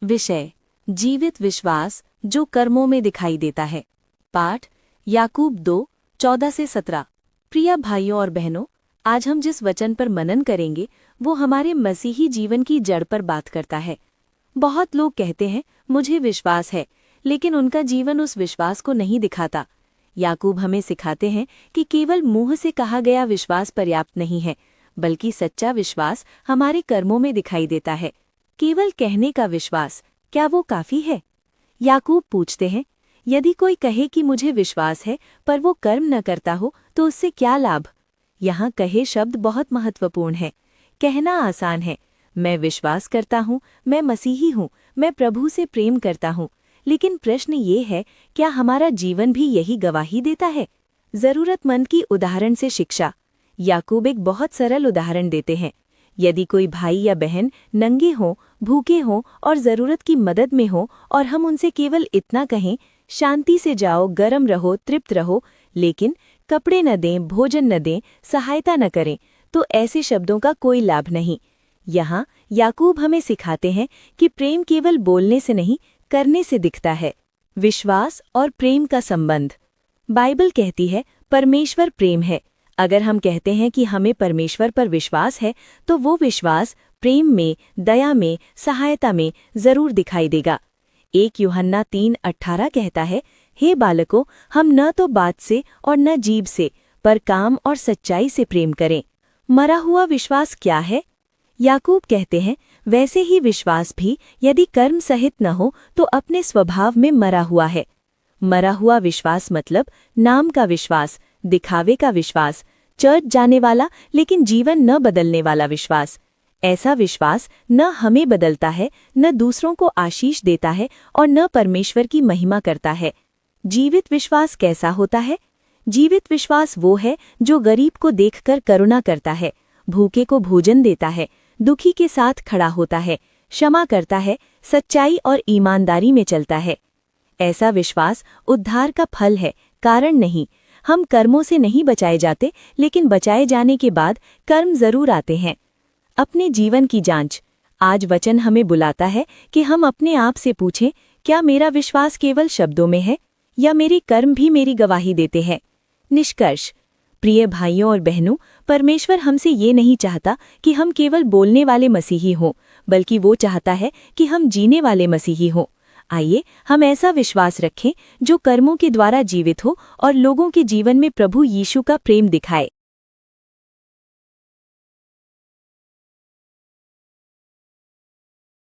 विषय जीवित विश्वास जो कर्मों में दिखाई देता है। पाठ याकूब 2:14-17। प्रिय भाइयों और बहनों, आज हम जिस वचन पर मनन करेंगे वो हमारे मसीही जीवन की जड़ पर बात करता है। बहुत लोग कहते हैं मुझे विश्वास है, लेकिन उनका जीवन उस विश्वास को नहीं दिखाता। याकूब हमें सिखाते हैं कि केवल मुंह से कहा गया विश्वास पर्याप्त नहीं है, बल्कि सच्चा विश्वास हमारे कर्मों में दिखाई देता है। केवल कहने का विश्वास, क्या वो काफी है? याकूब पूछते हैं, यदि कोई कहे कि मुझे विश्वास है पर वो कर्म न करता हो तो उससे क्या लाभ? यहाँ कहे शब्द बहुत महत्वपूर्ण है। कहना आसान है, मैं विश्वास करता हूँ, मैं मसीही हूँ, मैं प्रभु से प्रेम करता हूँ, लेकिन प्रश्न ये है, क्या हमारा जीवन भी यही गवाही देता है? जरूरतमंद की उदाहरण से शिक्षा। याकूब एक बहुत सरल उदाहरण देते हैं। यदि कोई भाई या बहन नंगे हों, भूखे हों और ज़रूरत की मदद में हो और हम उनसे केवल इतना कहें, शांति से जाओ, गरम रहो, तृप्त रहो, लेकिन कपड़े न दें, भोजन न दें, सहायता न करें, तो ऐसे शब्दों का कोई लाभ नहीं। यहाँ याकूब हमें सिखाते हैं कि प्रेम केवल बोलने से नहीं, करने से दिखता है। विश्वास और प्रेम का संबंध। बाइबल कहती है परमेश्वर प्रेम है। अगर हम कहते हैं कि हमें परमेश्वर पर विश्वास है, तो वो विश्वास प्रेम में, दया में, सहायता में जरूर दिखाई देगा। 1 यूहन्ना 3:18 कहता है, हे बालकों, हम न तो बात से और न जीभ से, पर काम और सच्चाई से प्रेम करें। मरा हुआ विश्वास क्या है? याकूब कहते हैं, वैसे ही विश्वास भी यदि कर्म सहित न हो तो अपने स्वभाव में मरा हुआ है। मरा हुआ विश्वास मतलब नाम का विश्वास, दिखावे का विश्वास, चर्च जाने वाला लेकिन जीवन न बदलने वाला विश्वास। ऐसा विश्वास न हमें बदलता है, न दूसरों को आशीष देता है और न परमेश्वर की महिमा करता है। जीवित विश्वास कैसा होता है? जीवित विश्वास वो है जो गरीब को देखकर करुणा करता है, भूखे को भोजन देता है, दुखी के साथ खड़ा होता है, क्षमा करता है, सच्चाई और ईमानदारी में चलता है। ऐसा विश्वास उद्धार का फल है, कारण नहीं। हम कर्मों से नहीं बचाए जाते, लेकिन बचाए जाने के बाद कर्म जरूर आते हैं। अपने जीवन की जांच। आज वचन हमें बुलाता है कि हम अपने आप से पूछें, क्या मेरा विश्वास केवल शब्दों में है या मेरे कर्म भी मेरी गवाही देते हैं? निष्कर्ष। प्रिय भाइयों और बहनों, परमेश्वर हमसे ये नहीं चाहता कि हम केवल बोलने वाले मसीही हों, बल्कि वो चाहता है कि हम जीने वाले मसीही हों। आइए हम ऐसा विश्वास रखें जो कर्मों के द्वारा जीवित हो और लोगों के जीवन में प्रभु यीशु का प्रेम दिखाए।